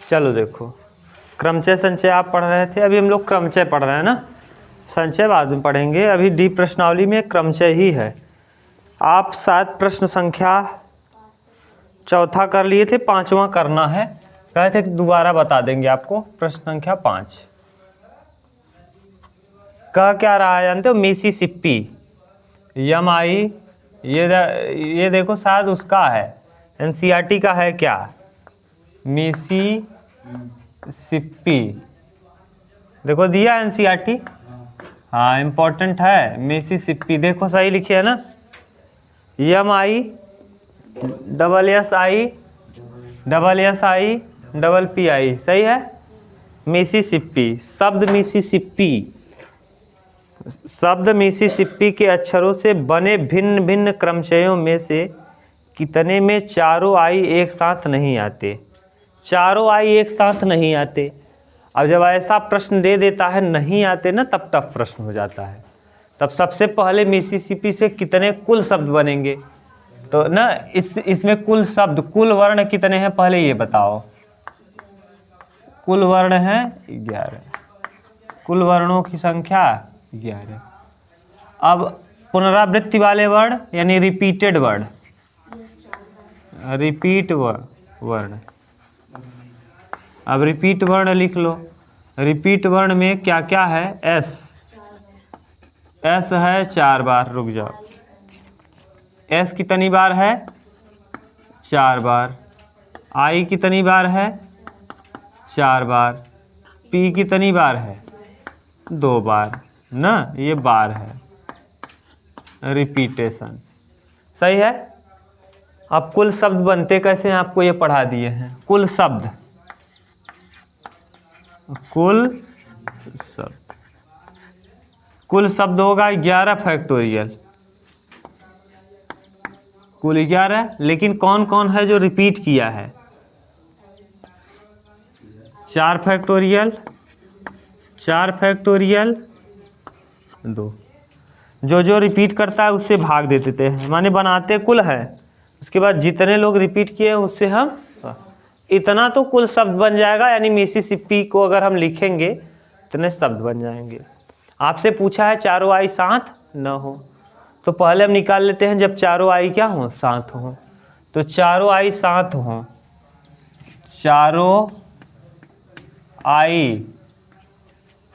चलो देखो, क्रमचय संचय आप पढ़ रहे थे, अभी हम लोग क्रमचय पढ़ रहे हैं ना, संचय बाद में पढ़ेंगे। अभी डी प्रश्नावली में क्रमचय ही है। आप शायद प्रश्न संख्या चौथा कर लिए थे, पांचवा करना है, कहे थे कि दोबारा बता देंगे आपको। प्रश्न संख्या 5 कह क्या रहा है जानते हो? मिसिसिपी, MI, ये देखो शायद उसका है, NCERT का है क्या? मिसिसिपी देखो दिया NCERT, हाँ इम्पोर्टेंट है। मिसिसिपी देखो सही लिखी है ना, MISSIPI सही है। मिसिसिपी, शब्द मिसिसिपी के अक्षरों से बने भिन्न भिन्न क्रमचयों में से कितने में चारों आई एक साथ नहीं आते? चारों आई एक साथ नहीं आते। अब जब ऐसा प्रश्न दे देता है नहीं आते ना, तब टफ प्रश्न हो जाता है। तब सबसे पहले मिसिसिपी से कितने कुल शब्द बनेंगे, तो ना इसमें कुल शब्द, कुल वर्ण कितने हैं पहले ये बताओ। कुल वर्ण है 11, कुल वर्णों की संख्या 11। अब पुनरावृत्ति वाले वर्ण यानी रिपीटेड वर्ड, रिपीट वर्ण। अब रिपीट वर्ण लिख लो। रिपीट वर्ण में क्या क्या है? एस है 4 बार, रुक जाओ, एस कितनी बार है? 4 बार। आई कितनी बार है? 4 बार। पी कितनी बार है? 2 बार ना, ये बार है, रिपीटेशन सही है। अब कुल शब्द बनते कैसे हैं आपको ये पढ़ा दिए हैं। कुल शब्द, कुल शब्द होगा 11 फैक्टोरियल, कुल 11। लेकिन कौन कौन है जो रिपीट किया है? 4 फैक्टोरियल, 4 फैक्टोरियल 2। जो रिपीट करता है उससे भाग दे देते हैं, माने बनाते कुल है, उसके बाद जितने लोग रिपीट किए उससे हम इतना तो कुल शब्द बन जाएगा। यानी मिसिसिपी को अगर हम लिखेंगे इतने शब्द बन जाएंगे। आपसे पूछा है चारों आई साथ न हो, तो पहले हम निकाल लेते हैं जब चारों आई क्या हो? साथ हो। तो चारों आई साथ हो, चारों आई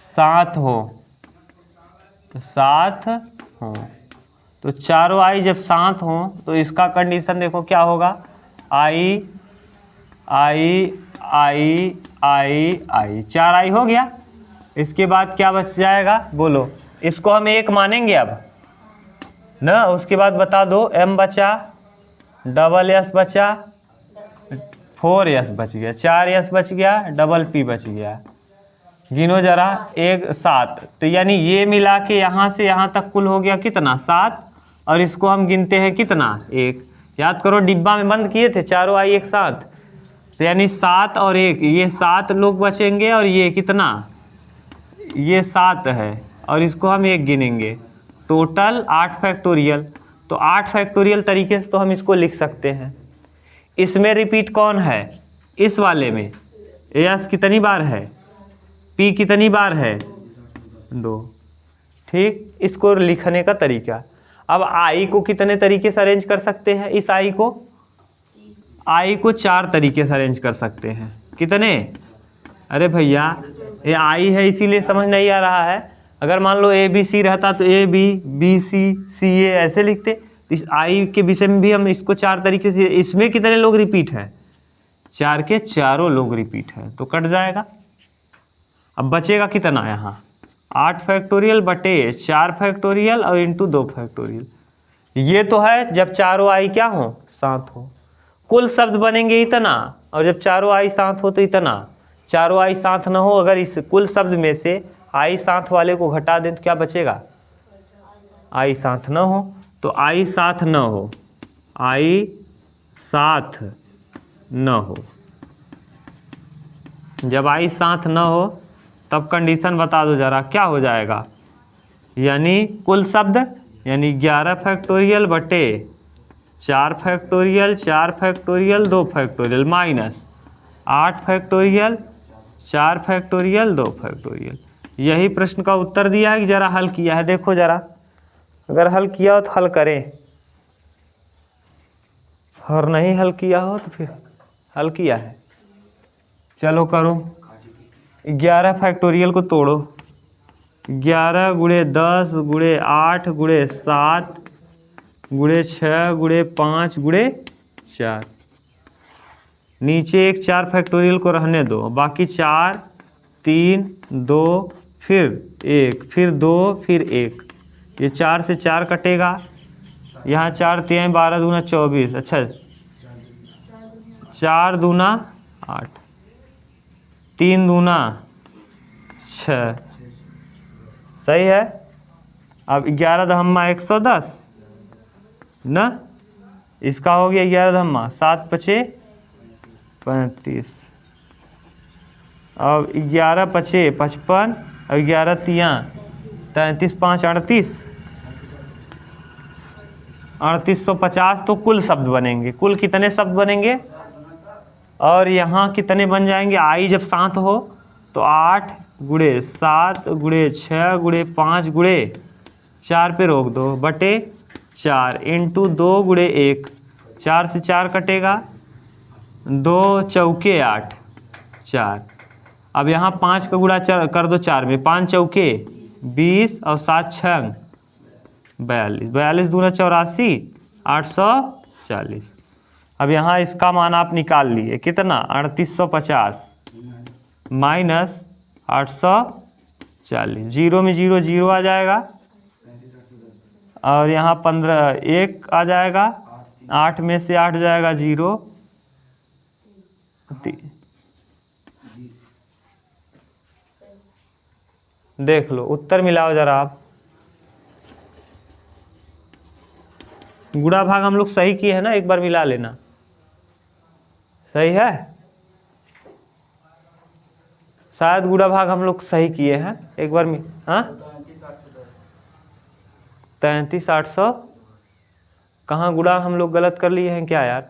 साथ हो, तो साथ हो। तो चारों आई जब साथ हो तो इसका कंडीशन देखो क्या होगा? आई आई आई आई आई, 4 आई हो गया। इसके बाद क्या बच जाएगा बोलो? इसको हम 1 मानेंगे अब ना। उसके बाद बता दो, M बचा, डबल S बचा, 4S बच गया, 4S बच गया, डबल P बच गया। गिनो जरा, 1 7। तो यानी ये मिला के यहाँ से यहाँ तक कुल हो गया कितना? 7। और इसको हम गिनते हैं कितना? 1। याद करो डिब्बा में बंद किए थे चारों आई एक साथ, तो यानी 7 और 1, ये 7 लोग बचेंगे। और ये कितना? ये 7 है और इसको हम 1 गिनेंगे, टोटल 8 फैक्टोरियल। तो 8 फैक्टोरियल तरीके से तो हम इसको लिख सकते हैं। इसमें रिपीट कौन है? इस वाले में एस कितनी बार है? पी कितनी बार है? 2। ठीक, इसको लिखने का तरीका। अब आई को कितने तरीके से अरेंज कर सकते हैं? इस आई को 4 तरीके से अरेंज कर सकते हैं। कितने? अरे भैया ये आई है इसीलिए समझ नहीं आ रहा है। अगर मान लो ABC रहता तो AB, BC, CA ऐसे लिखते। तो इस आई के विषय में भी हम इसको 4 तरीके से। इसमें कितने लोग रिपीट हैं? 4 के चारों लोग रिपीट हैं, तो कट जाएगा। अब बचेगा कितना यहाँ? 8 फैक्टोरियल बटे 4 फैक्टोरियल और इंटू 2 फैक्टोरियल। ये तो है जब चारों आई क्या हो? साथ हो। कुल शब्द बनेंगे इतना, और जब चारों आई साथ हो तो इतना। चारों आई साथ न हो, अगर इस कुल शब्द में से आई साथ वाले को घटा दें तो क्या बचेगा? आई साथ न हो। तो आई साथ न हो, आई साथ न हो। जब आई साथ न हो तब कंडीशन बता दो जरा, क्या हो जाएगा? यानी कुल शब्द यानी 11 फैक्टोरियल बटे 4 factorial, 4 factorial 2 factorial minus 8 factorial, 4 factorial, 2 factorial. यही प्रश्न का उत्तर दिया है कि जरा हल किया है? देखो जरा, अगर हल किया हो तो हल करें, और नहीं हल किया हो तो फिर हल किया है। चलो करो। 11 फैक्टोरियल को तोड़ो। 11 गुणे 10 गुणे 8 गुणे 7 गुणे 6 गुणे 5 गुणे 4। नीचे एक 4 फैक्टोरियल को रहने दो, बाकी 4, 3, 2, फिर 1, फिर 2, फिर 1। ये 4 से 4 कटेगा, यहाँ 4 3 12 दूना 24। अच्छा, 4 दूना 8, 3 दूना 6, सही है। अब 11 दहम्मा 110 ना, इसका हो गया 11 दहम्मा 7 पचे 35। अब 11 पचे 55, और 11 तियाँ 33, 5 38, 3850 तो कुल शब्द बनेंगे। कुल कितने शब्द बनेंगे? और यहाँ कितने बन जाएंगे? आई जब 7 हो तो 8 गुणे 7 गुणे 6 गुणे 5 गुणे 4 पे रोक दो, बटे 4 इंटू 2 गुणे 1। 4 से 4 कटेगा, 2 चौके 8, 4। अब यहाँ 5 का गुणा कर दो 4 में, 5 चौके 20 और 7 छंग 42, 42 दूना 84, 840। अब यहाँ इसका मान आप निकाल लिए, कितना? 3850 माइनस 840। 0 में 0 0 आ जाएगा, और यहाँ 15 1 आ जाएगा, 8 में से 8 जाएगा 0। देख लो, उत्तर मिलाओ जरा आप। गुणा भाग हम लोग सही किए हैं ना, एक बार मिला लेना। सही है, शायद गुणा भाग हम लोग सही किए हैं, एक बार हाँ 33,800। कहाँ गुणा हम लोग गलत कर लिए हैं क्या यार?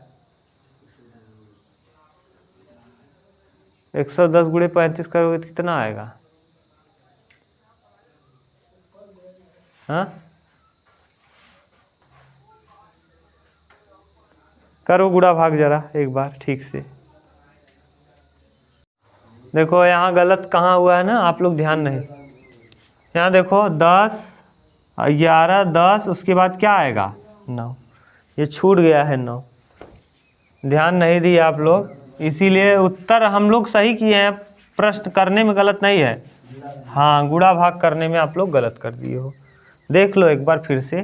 110 गुणे 35 करोगे तो कितना आएगा? हाँ करो गुणा भाग जरा एक बार ठीक से। देखो यहाँ गलत कहाँ हुआ है ना, आप लोग ध्यान नहीं। यहाँ देखो 10 11 10, उसके बाद क्या आएगा? 9। ये छूट गया है 9, ध्यान नहीं दिए आप लोग, इसीलिए उत्तर हम लोग सही किए हैं, प्रश्न करने में गलत नहीं है। हाँ, गुणा भाग करने में आप लोग गलत कर दिए हो। देख लो एक बार फिर से,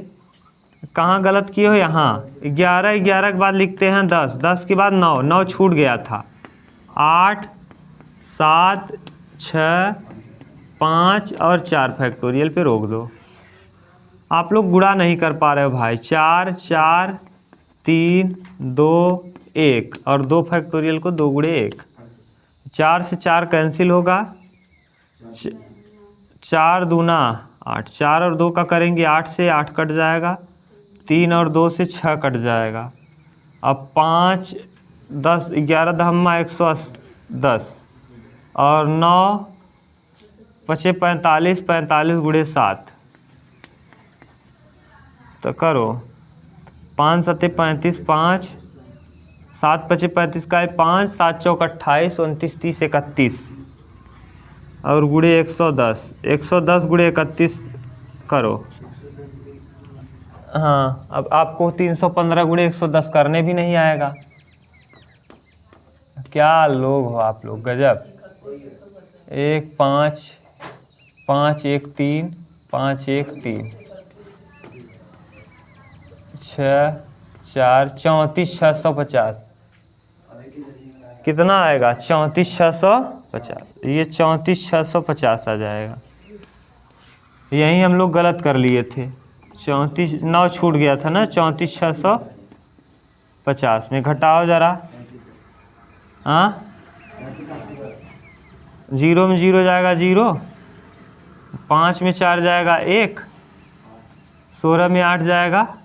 कहाँ गलत किए हो? यहाँ 11 11 के बाद लिखते हैं 10, 10 के बाद 9, 9 छूट गया था। 8 7 6 5 और 4 फैक्टोरियल पे रोक दो। आप लोग गुणा नहीं कर पा रहे हो भाई। 4 4 3 2 1, और 2 फैक्टोरियल को 2 गुणे 1। 4 से 4 कैंसिल होगा, 4 दूना 8, 4 और 2 का करेंगे, 8 से 8 कट जाएगा, 3 और 2 से 6 कट जाएगा। अब 5 10 11 दहम्मा 110, और 9 पचे 45, 45 गुणे 7 तो करो। 5 सत्ते 35, 5 7 पचे 35 का है 5, 7 चौक 28, 29 30 31, और गुणे 110, 110 गुणे 31 करो। हाँ, अब आपको 315 गुणे 110 करने भी नहीं आएगा। क्या लोग हो आप लोग, गजब। 1 5 5 1 3 5 1 3 6 4 34 650 कितना आएगा? 34 650। ये 34 650 आ जाएगा। यही हम लोग गलत कर लिए थे। 34 9 छूट गया था ना, 34 650 में घटाओ जरा। हाँ 0 में 0 जाएगा 0, 5 में 4 जाएगा 1, 16 में 8 जाएगा,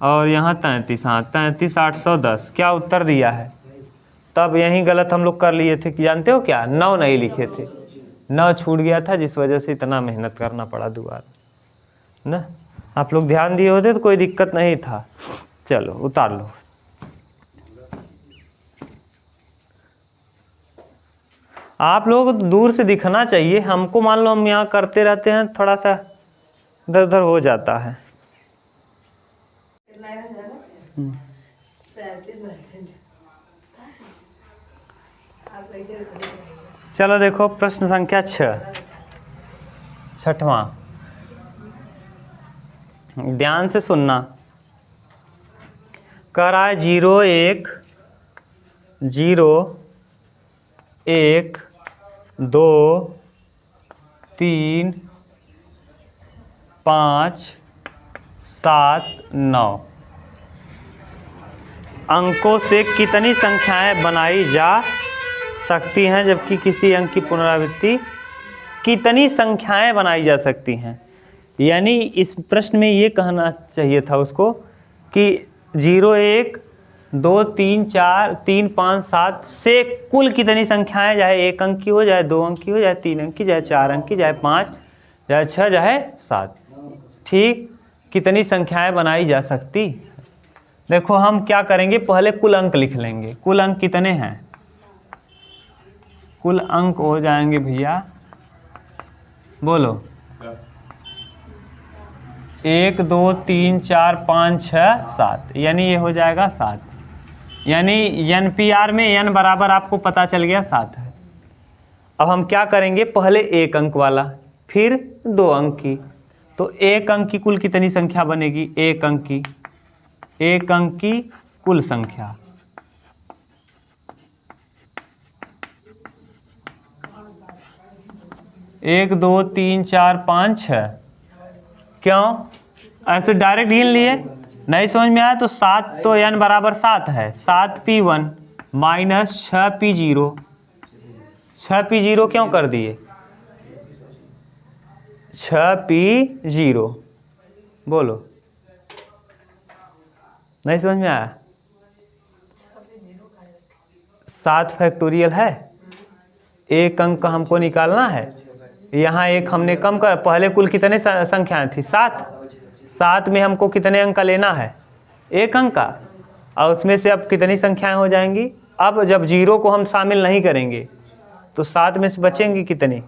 और यहाँ 33। हाँ 33 810 क्या उत्तर दिया है? तब यहीं गलत हम लोग कर लिए थे कि जानते हो क्या, 9 नहीं लिखे थे, 9 छूट गया था, जिस वजह से इतना मेहनत करना पड़ा दोबारा ना। आप लोग ध्यान दिए होते तो कोई दिक्कत नहीं था। चलो उतार लो। आप लोग दूर से दिखना चाहिए, हमको मान लो हम यहाँ करते रहते हैं, थोड़ा सा इधर उधर हो जाता है। चलो देखो प्रश्न संख्या 6वां, ध्यान से सुनना। कह रहा है 0 1 0 1 2 3 5 7 9 अंकों से कितनी संख्याएं बनाई जा सकती हैं, जबकि किसी अंक की पुनरावृत्ति कितनी संख्याएं बनाई जा सकती हैं। यानी इस प्रश्न में ये कहना चाहिए था उसको कि 0 1 2 3 4 3 5 7 से कुल कितनी संख्याएं, चाहे 1 अंक की हो, चाहे 2 अंक की हो, चाहे 3 अंक की, चाहे 4 अंक की, चाहे 5, चाहे 6, चाहे 7, ठीक, कितनी संख्याएं बनाई जा सकती। देखो हम क्या करेंगे, पहले कुल अंक लिख लेंगे। कुल अंक कितने हैं, कुल अंक हो जाएंगे भैया, बोलो 1 2 3 4 5 6 7, यानी ये हो जाएगा 7। यानी NPR में n बराबर आपको पता चल गया 7 है। अब हम क्या करेंगे, पहले 1 अंक वाला, फिर 2 अंक की, तो 1 अंक की कुल कितनी संख्या बनेगी, 1 अंक की, 1 अंक की कुल संख्या, एक 2 3 4 5 6। क्यों ऐसे डायरेक्ट गिन लिए, नहीं समझ में आया तो 7 तो n बराबर 7 है, 7p1 माइनस 6p0, 6p0 क्यों कर दिए, 6p0, बोलो, नहीं समझ में आया। 7 फैक्टोरियल है, 1 अंक का हमको निकालना है, यहाँ 1 हमने कम कर, पहले कुल कितने संख्याएं थी, 7, 7 में हमको कितने अंक का लेना है, 1 अंक का, और उसमें से अब कितनी संख्याएं हो जाएंगी। अब जब 0 को हम शामिल नहीं करेंगे तो 7 में से बचेंगी कितनी,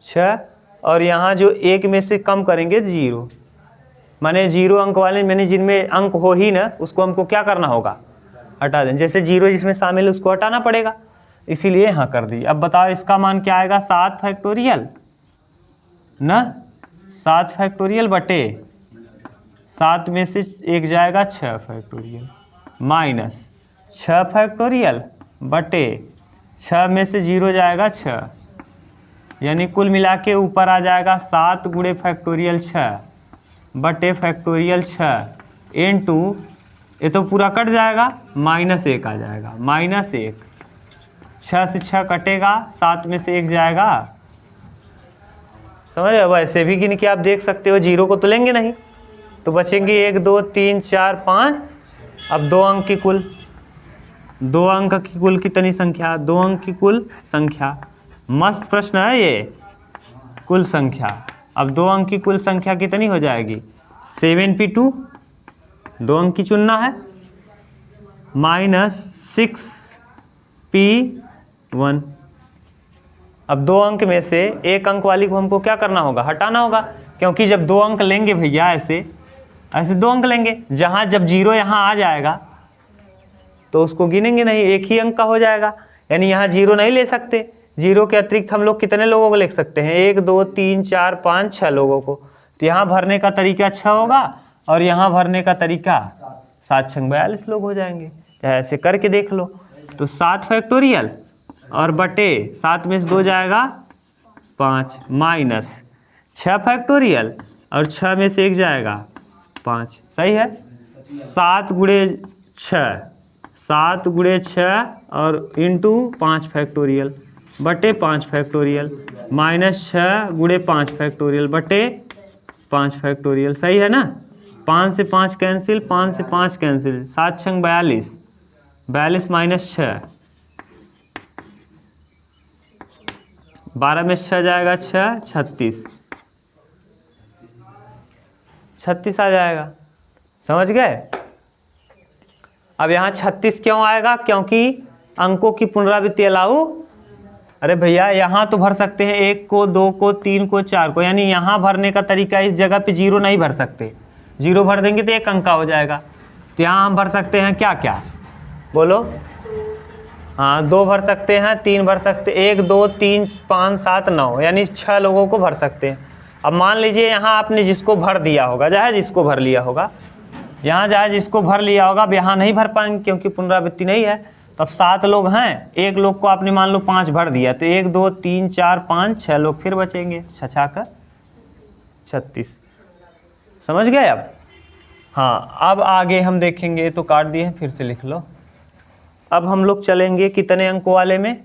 6, और यहाँ जो 1 में से कम करेंगे 0, माने 0 अंक वाले, मैंने जिनमें अंक हो ही ना उसको हमको क्या करना होगा, हटा दें। जैसे 0 जिसमें शामिल है उसको हटाना पड़ेगा, इसीलिए यहाँ कर दी। अब बताओ इसका मान क्या आएगा, 7 फैक्टोरियल ना, 7 फैक्टोरियल बटे 7 में से 1 जाएगा 6 फैक्टोरियल, माइनस 6 फैक्टोरियल बटे 6 में से 0 जाएगा 6, यानी कुल मिला के ऊपर आ जाएगा 7 गुणे फैक्टोरियल 6 बटे फैक्टोरियल 6 इनटू, ये तो पूरा कट जाएगा, -1 आ जाएगा, -1, 6 से 6 कटेगा, 7 में से 1 जाएगा, समझ रहे हो। वैसे भी गिन के आप देख सकते हो, 0 को तो लेंगे नहीं, तो बचेंगे 1 2 3 4 5। अब 2 अंक की कुल, 2 अंक की कुल कितनी संख्या, 2 अंक की कुल संख्या, मस्त प्रश्न है ये, कुल संख्या। अब 2 अंक की कुल संख्या कितनी हो जाएगी, 7p2, 2 अंक की चुनना है, -6p1। अब 2 अंक में से 1 अंक वाली को हमको क्या करना होगा, हटाना होगा, क्योंकि जब 2 अंक लेंगे भैया, ऐसे 2 अंक लेंगे, जहाँ जब 0 यहाँ आ जाएगा तो उसको गिनेंगे नहीं, 1 ही अंक का हो जाएगा, यानी यहाँ 0 नहीं ले सकते। 0 के अतिरिक्त हम लोग कितने लोगों को लिख सकते हैं, 1 2 3 4 5 6 लोगों को, तो यहाँ भरने का तरीका 6 होगा और यहाँ भरने का तरीका 7 6 42 लोग हो जाएंगे। ऐसे करके देख लो, तो 7 फैक्टोरियल और बटे 7 में से 2 जाएगा 5, माइनस 6 फैक्टोरियल और 6 में से 1 जाएगा 5, सही है। 7 गुणे 6, 7 गुणे 6 और इंटू 5 फैक्टोरियल बटे 5 फैक्टोरियल, -6 गुणे 5 फैक्टोरियल बटे 5 फैक्टोरियल, सही है ना। 5 से 5 कैंसिल, 5 से 5 कैंसिल, 7 6 42, 42 -6 12 में 6 जाएगा 6, 36, 36 आ जाएगा। समझ गए? अब यहाँ 36 क्यों आएगा? क्योंकि अंकों की पुनरावृत्ति अलाउ। अरे भैया यहाँ तो भर सकते हैं 1 को, 2 को, 3 को, 4 को, यानी यहाँ भरने का तरीका इस जगह पे 0 नहीं भर सकते। 0 भर देंगे तो 1 अंक का हो जाएगा। तो यहाँ हम भर सकते हैं क्या क्या, बोलो? हाँ 2 भर सकते हैं, 3 भर सकते, 1 2 3 5 7 9, यानी 6 लोगों को भर सकते हैं। अब मान लीजिए यहाँ आपने जिसको भर दिया होगा, चाहे जिसको भर लिया होगा, यहाँ चाहे जिसको भर लिया होगा, अब यहाँ नहीं भर पाएंगे क्योंकि पुनरावृत्ति नहीं है। तब 7 लोग हैं, 1 लोग को आपने मान लो 5 भर दिया, तो 1 2 3 4 5 6 लोग फिर बचेंगे, 6 कर 36। समझ गए अब? हाँ अब आगे हम देखेंगे, तो काट दिए फिर से लिख लो। अब हम लोग चलेंगे कितने अंकों वाले में?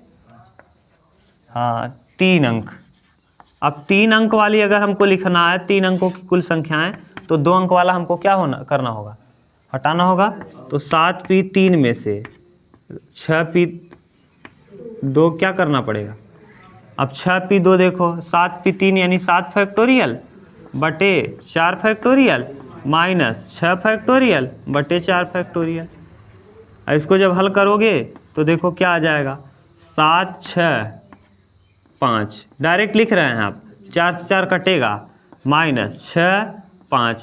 हाँ 3 अंक। अब 3 अंक वाली अगर हमको लिखना है, 3 अंकों की कुल संख्याएं, तो 2 अंक वाला हमको क्या करना होगा? हटाना होगा। तो 7p3 में से 6p2 क्या करना पड़ेगा? अब 6p2 देखो, 7p3 यानी 7 फैक्टोरियल बटे 4 फैक्टोरियल माइनस 6 फैक्टोरियल बटे 4 फैक्टोरियल। इसको जब हल करोगे तो देखो क्या आ जाएगा, 7 6 5, डायरेक्ट लिख रहे हैं आप, 4 से 4 कटेगा, माइनस 6 5,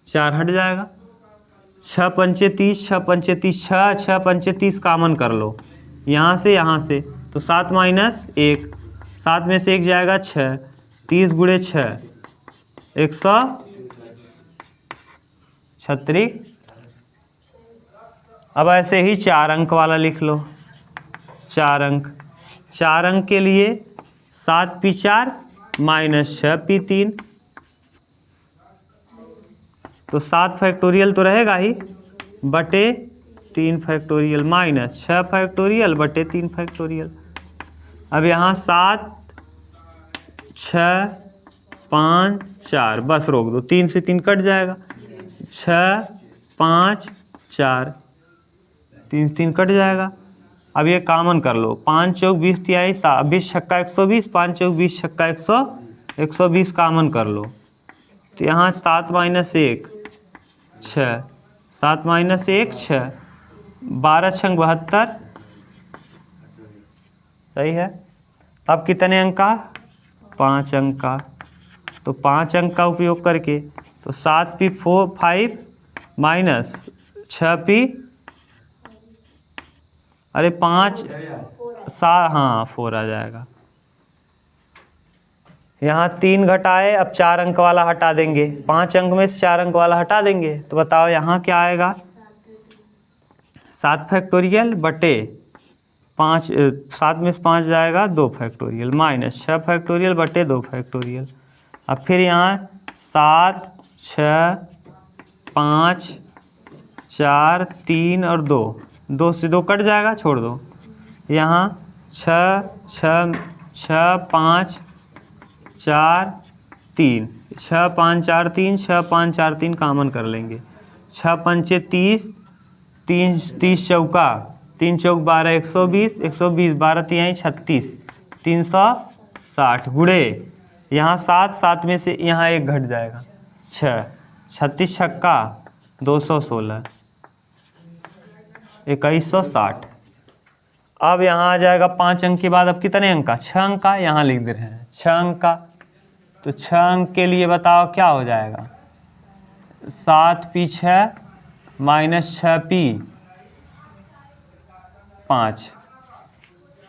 4 हट जाएगा, 6 पंचे 30, 6 पंचे 30, 6 पंचे 30 कामन कर लो यहाँ से, तो 7 माइनस 1, 7 में से 1 जाएगा 6, 30 गुणे 6 136। अब ऐसे ही 4 अंक वाला लिख लो। 4 अंक के लिए 7p4 माइनस 6p3, तो 7 फैक्टोरियल तो रहेगा ही, बटे 3 फैक्टोरियल माइनस 6 फैक्टोरियल बटे 3 फैक्टोरियल। अब यहाँ 7 6 5 4, बस रोक दो, 3 से 3 कट जाएगा, 6 5 4, 3 से 3 कट जाएगा। अब ये कामन कर लो, 5 चौक 20 तिहाई 20 छक्का 120, 5 चौक 20 छक्का 120 कामन कर लो, तो यहाँ 7 माइनस 1 6, 7 माइनस 1 6, 12 छंग 72, सही है। अब कितने अंक का? 5 अंक का। तो 5 अंक का उपयोग करके, तो 7p5 माइनस 6p, अरे 5 7, हाँ 4 आ जाएगा। यहाँ 3 घटाए, अब 4 अंक वाला हटा देंगे, 5 अंक में से 4 अंक वाला हटा देंगे, तो बताओ यहाँ क्या आएगा? 7 फैक्टोरियल बटे 5, 7 में से 5 जाएगा 2 फैक्टोरियल माइनस 6 फैक्टोरियल बटे 2 फैक्टोरियल। अब फिर यहाँ 7 6 5 4 3 और 2 से 2 कट जाएगा, छोड़ दो। यहाँ 6 6 6 5 4 3, 6 5 4 3, 6 5 4 3 कामन कर लेंगे, 6 पंचे 30, 30 चौका 3 चौक 12 120, 120 12 तिहाई 36, 360 गुणे यहाँ 7 में से यहाँ 1 घट जाएगा, 6 36 छक्का 216, 2160। अब यहाँ आ जाएगा 5 अंक के बाद, अब कितने अंक का? 6 अंक का, यहाँ लिख दे रहे हैं 6 अंक का। तो 6 अंक के लिए बताओ क्या हो जाएगा? 7p6 माइनस 6p5,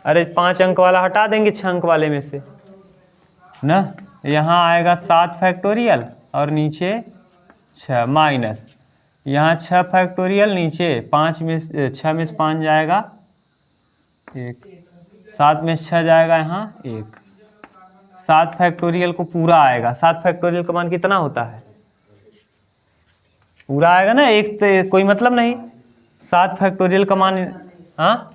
अरे 5 अंक वाला हटा देंगे 6 अंक वाले में से ना, यहाँ आएगा 7 फैक्टोरियल और नीचे 6 माइनस यहाँ 6 फैक्टोरियल, नीचे 5 में 6 में से 5 जाएगा 1, 7 में 6 जाएगा यहाँ 1, 7 फैक्टोरियल को पूरा आएगा। 7 फैक्टोरियल का मान कितना होता है? पूरा आएगा ना, 1 से कोई मतलब नहीं। 7 फैक्टोरियल का मान, हाँ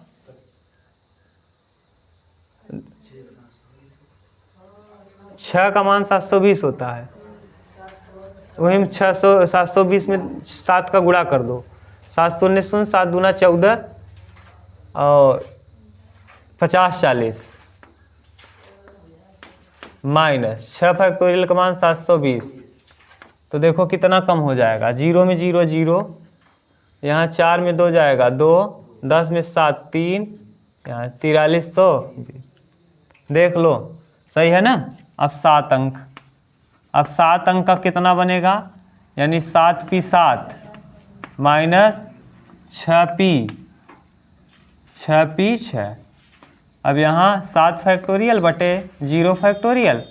6 का मान 720 होता है, वही में 720 में 7 का गुणा कर दो, 7 शून्य 7 दूना 14 और 50 40, माइनस 6 फैक्टोरियल का मान 720। तो देखो कितना कम हो जाएगा, 0 में 0 0, यहाँ 4 में 2 जाएगा 2, 10 में 7 3, यहाँ 4320। देख लो सही है ना। अब 7 अंक, अब 7 अंक का कितना बनेगा, यानी 7p 7 माइनस 6p 6। अब यहाँ 7 फैक्टोरियल बटे 0 फैक्टोरियल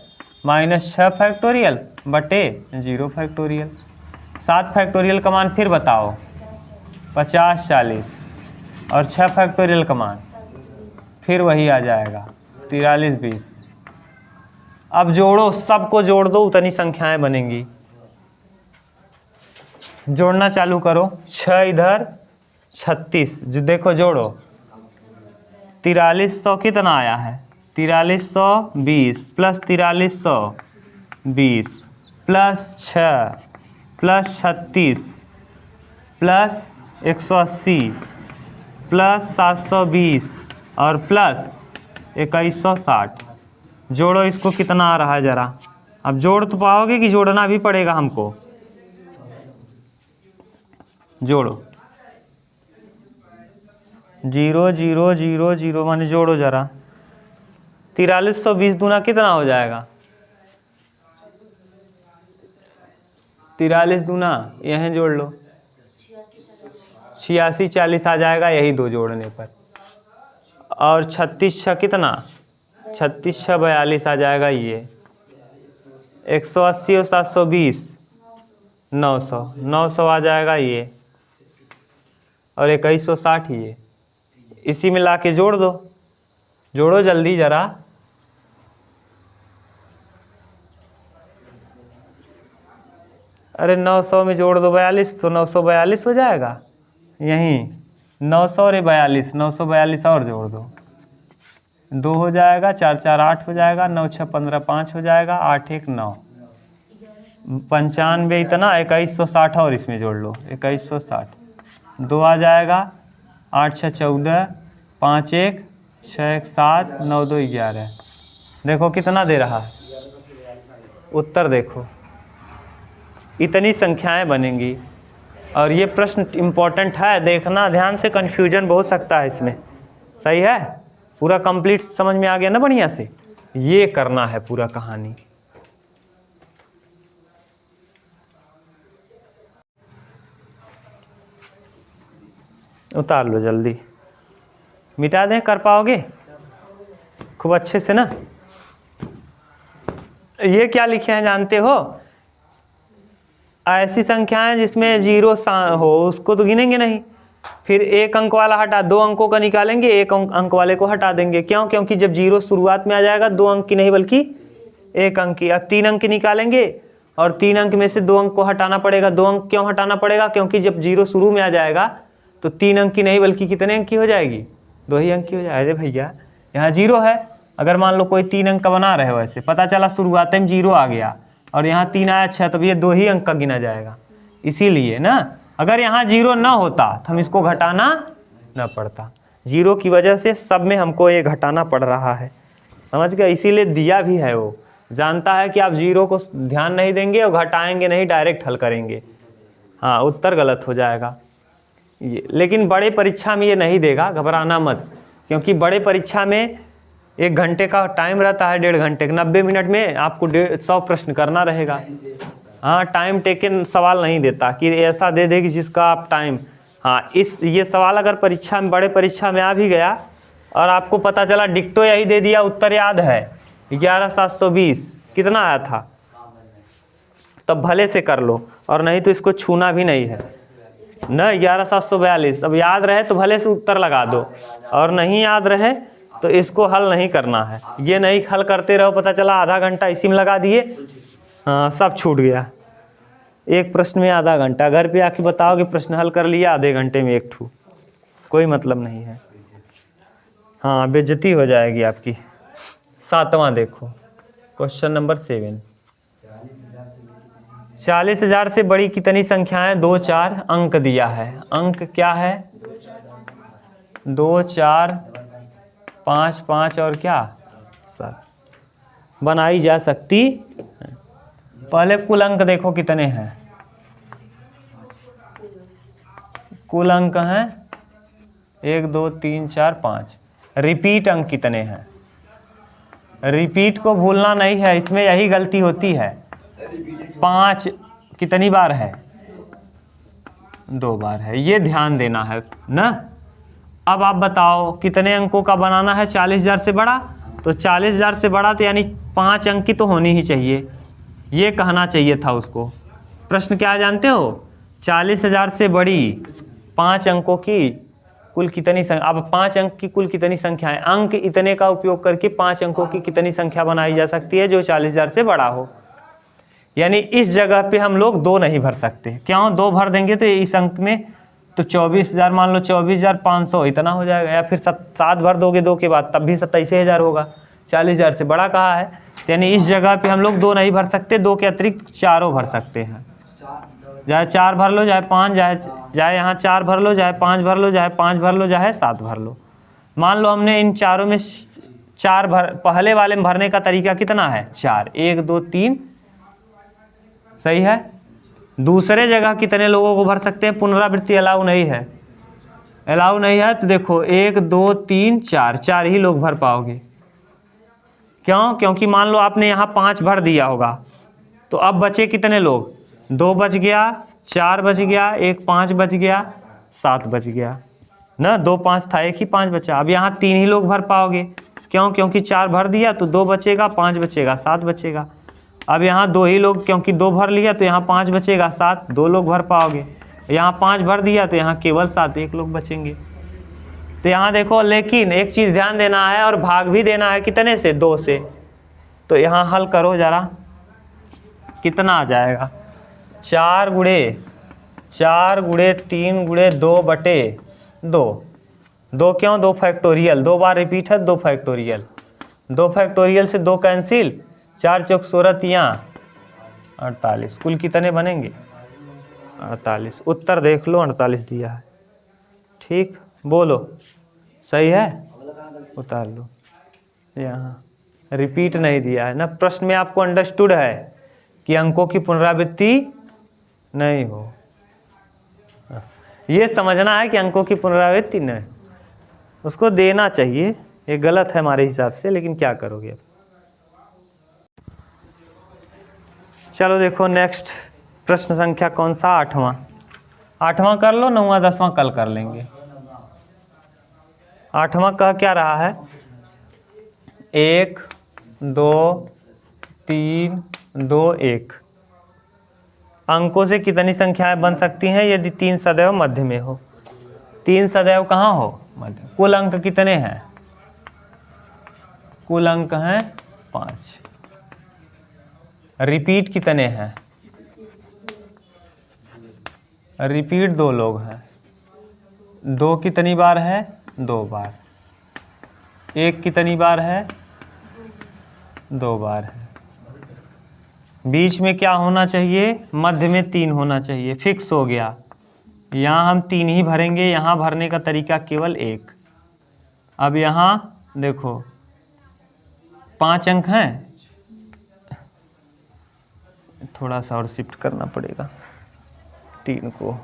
माइनस 6 फैक्टोरियल बटे 0 फैक्टोरियल। 7 फैक्टोरियल का मान फिर बताओ, 50 40, और 6 फैक्टोरियल का मान फिर वही आ जाएगा 43 20। अब जोड़ो, सबको जोड़ दो, उतनी संख्याएं बनेंगी। जोड़ना चालू करो, 6 इधर 36, जो देखो जोड़ो, 4300 कितना आया है, 4320 plus 4320 plus 6 plus 36 plus 180 plus 720 और प्लस 2160। जोड़ो इसको, कितना आ रहा है ज़रा। अब जोड़ तो पाओगे कि जोड़ना भी पड़ेगा हमको। जोड़ो, 0 0 0 0 माने जोड़ो ज़रा। 4320 दूना कितना हो जाएगा, 43 दूना यहीं जोड़ लो, 86 40 आ जाएगा यही दो जोड़ने पर। और 36 6 कितना, 36 6 42 आ जाएगा ये। 180 और 720 900 900 आ जाएगा ये, और 2160 ये। इसी में ला के जोड़ दो, जोड़ो जल्दी ज़रा। अरे 900 में जोड़ दो 42, तो 942 हो जाएगा। यहीं 900 और 42, 942 और जोड़ दो, 2 हो जाएगा, 4 4 8 हो जाएगा, 9 6 15 5 हो जाएगा, 8 1 9 95 इतना, 2160 और इसमें जोड़ लो 2160, 2 आ जाएगा, 8 6 14, 5 1 6 1 7, 9 2 11। देखो कितना दे रहा है उत्तर, देखो इतनी संख्याएं बनेंगी। और ये प्रश्न इम्पोर्टेंट है, देखना ध्यान से, कन्फ्यूजन बहुत सकता है इसमें। सही है, पूरा कंप्लीट समझ में आ गया ना बढ़िया से। ये करना है पूरा कहानी। उतार लो जल्दी, मिटा दें, कर पाओगे खूब अच्छे से ना। ये क्या लिखे हैं जानते हो, ऐसी संख्याएं जिसमें 0 हो उसको तो गिनेंगे नहीं, फिर 1 अंक वाला हटा, 2 अंकों का निकालेंगे, 1 अंक वाले को हटा देंगे। क्यों, क्योंकि जब 0 शुरुआत में आ जाएगा 2 अंक की नहीं बल्कि 1 अंक की। अब 3 अंक की निकालेंगे और 3 अंक में से 2 अंक को हटाना पड़ेगा। 2 अंक क्यों हटाना पड़ेगा, क्योंकि जब 0 शुरू में आ जाएगा तो 3 अंक की नहीं बल्कि कितने अंक की हो जाएगी, 2 ही अंक की हो जाएगी। अरे भैया यहाँ 0 है, अगर मान लो कोई 3 अंक का बना रहे हो, ऐसे पता चला शुरुआत में 0 आ गया और यहाँ 3 आया 6, तब ये 2 ही अंक का गिना जाएगा। इसीलिए ना, अगर यहाँ 0 ना होता तो हम इसको घटाना ना पड़ता। 0 की वजह से सब में हमको ये घटाना पड़ रहा है, समझ गए। इसीलिए दिया भी है, वो जानता है कि आप 0 को ध्यान नहीं देंगे और घटाएंगे नहीं, डायरेक्ट हल करेंगे। हाँ, उत्तर गलत हो जाएगा ये। लेकिन बड़े परीक्षा में ये नहीं देगा, घबराना मत, क्योंकि बड़े परीक्षा में 1 घंटे का टाइम रहता है, 1.5 घंटे, 90 मिनट में आपको 100 प्रश्न करना रहेगा। हाँ, टाइम टेकन सवाल नहीं देता कि ऐसा दे दे कि जिसका आप टाइम, हाँ ये सवाल अगर परीक्षा में, बड़े परीक्षा में आ भी गया और आपको पता चला डिक्टो यही दे दिया, उत्तर याद है 11720 कितना आया था, तब भले से कर लो, और नहीं तो इसको छूना भी नहीं है ना। 11742 अब याद रहे तो भले से उत्तर लगा दो, और नहीं याद रहे तो इसको हल नहीं करना है। ये नहीं हल करते रहो, पता चला आधा घंटा इसी में लगा दिए, हाँ सब छूट गया। एक प्रश्न में आधा घंटा, घर पे आके बताओ कि प्रश्न हल कर लिया आधे घंटे में 1 ठू, कोई मतलब नहीं है। हाँ, बेइज्जती हो जाएगी आपकी। 7वां देखो, क्वेश्चन नंबर 7। 40,000 से बड़ी कितनी संख्याएं 2 4 अंक दिया है। अंक क्या है, 2 4 5 5 और क्या 7। बनाई जा सकती है। पहले कुल अंक देखो कितने हैं। कुल अंक हैं 1 2 3 4 5। रिपीट अंक कितने हैं? रिपीट को भूलना नहीं है, इसमें यही गलती होती है। 5 कितनी बार है? 2 बार है, ये ध्यान देना है ना। अब आप बताओ कितने अंकों का बनाना है 40,000 से बड़ा? तो 40,000 से बड़ा तो यानी 5 अंक की तो होनी ही चाहिए, ये कहना चाहिए था उसको। प्रश्न क्या जानते हो? 40,000 से बड़ी 5 अंकों की कुल कितनी संख्या। अब 5 अंक की कुल कितनी संख्या है? अंक इतने का उपयोग करके 5 अंकों की कितनी संख्या बनाई जा सकती है जो 40,000 से बड़ा हो। यानी इस जगह पे हम लोग 2 नहीं भर सकते। क्यों? 2 भर देंगे तो इस अंक में तो 24,000 मान लो 24,500 इतना हो जाएगा, या फिर 7 भर दोगे 2 के बाद तब भी 27,000 होगा। 40,000 से बड़ा कहा है, यानी इस जगह पे हम लोग 2 नहीं भर सकते, 2 के अतिरिक्त 4 भर सकते हैं। चाहे 4 भर लो, चाहे 5, चाहे यहाँ 4 भर लो, चाहे 5 भर लो, चाहे 5 भर लो, चाहे 7 भर लो। मान लो हमने इन चारों में 4 भर, पहले वाले में भरने का तरीका कितना है? 4, 1 2 3, सही है। दूसरे जगह कितने लोगों को भर सकते हैं? पुनरावृत्ति अलाउ नहीं है, अलाउ नहीं है। तो देखो 1 2 3 4, 4 ही लोग भर पाओगे। क्यों? क्योंकि मान लो आपने यहाँ 5 भर दिया होगा, तो अब बचे कितने लोग? 2 बच गया, 4 बच गया, 1 5 बच गया, 7 बच गया ना। 2 5 था, 1 ही 5 बचा। अब यहाँ 3 ही लोग भर पाओगे। क्यों? क्योंकि 4 भर दिया तो 2 बचेगा, 5 बचेगा, 7 बचेगा। अब यहाँ 2 ही लोग, क्योंकि 2 भर लिया तो यहाँ 5 बचेगा, 7, 2 लोग भर पाओगे। यहाँ 5 भर दिया तो यहाँ केवल 7, 1 लोग बचेंगे। तो यहाँ देखो, लेकिन एक चीज़ ध्यान देना है और भाग भी देना है कितने से? 2 से। तो यहाँ हल करो ज़रा, कितना आ जाएगा? 4 गुणे 3 गुणे 2 बटे 2। 2 क्यों? 2 फैक्टोरियल, 2 बार रिपीट है, 2 फैक्टोरियल। 2 फैक्टोरियल से 2 कैंसिल, 4 चौक 16 तियाँ 48। कुल कितने बनेंगे? 48। उत्तर देख लो, 48 दिया है। ठीक, बोलो सही है? उतार लो। यहाँ रिपीट नहीं दिया है ना। प्रश्न में आपको अंडरस्टूड है कि अंकों की पुनरावृत्ति नहीं हो, ये समझना है कि अंकों की पुनरावृत्ति नहीं, उसको देना चाहिए। ये गलत है हमारे हिसाब से, लेकिन क्या करोगे अब। चलो देखो नेक्स्ट प्रश्न संख्या कौन सा? 8वां। 8वां कर लो, 9वां 10वां कल कर लेंगे। 8वां कह क्या रहा है? 1 2 3 2 1 अंकों से कितनी संख्याएं बन सकती हैं यदि 3 सदैव मध्य में हो? 3 सदैव कहाँ हो? मध्य। कुल अंक कितने हैं? कुल अंक हैं 5। रिपीट कितने हैं? रिपीट 2 लोग हैं। 2 कितनी बार है? 2 बार। 1 कितनी बार है? 2 बार है। बीच में क्या होना चाहिए? मध्य में 3 होना चाहिए। फिक्स हो गया। यहाँ हम 3 ही भरेंगे, यहाँ भरने का तरीका केवल 1। अब यहाँ देखो 5 अंक हैं, थोड़ा सा और शिफ्ट करना पड़ेगा 3 को,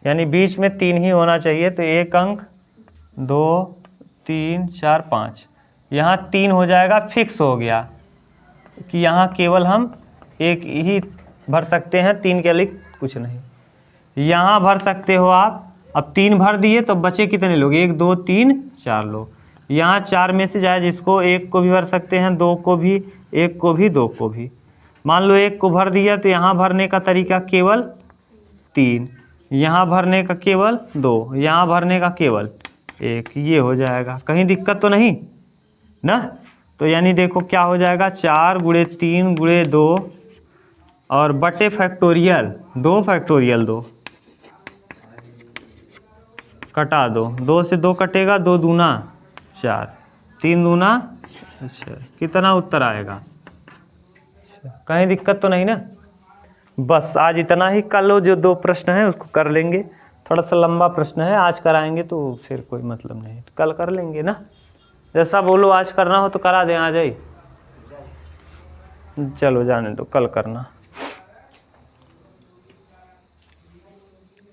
यानी बीच में 3 ही होना चाहिए। तो 1 अंक 2 3 4 5, यहाँ 3 हो जाएगा। फिक्स हो गया कि यहाँ केवल हम 1 ही भर सकते हैं, 3 के लिए कुछ नहीं। यहाँ भर सकते हो आप। अब 3 भर दिए तो बचे कितने लोग? 1 2 3 4 लोग। यहाँ 4 में से जाए जिसको 1 को भी भर सकते हैं, 2 को भी, 1 को भी, 2 को भी। मान लो 1 को भर दिया तो यहाँ भरने का तरीका केवल 3, यहाँ भरने का केवल 2, यहाँ भरने का केवल 1। ये हो जाएगा, कहीं दिक्कत तो नहीं ना। तो यानी देखो क्या हो जाएगा? 4 गुणे 3 गुणे 2 और बटे फैक्टोरियल 2 फैक्टोरियल 2 कटा दो। 2 से 2 कटेगा, 2 दूना 4, 3 दूना 6। कितना उत्तर आएगा? कहीं दिक्कत तो नहीं ना। बस आज इतना ही। कल लो जो 2 प्रश्न हैं उसको कर लेंगे। थोड़ा सा लंबा प्रश्न है, आज कराएंगे तो फिर कोई मतलब नहीं, कल कर लेंगे ना। जैसा बोलो आज करना हो तो करा दें, आ जाए। चलो जाने दो, कल करना।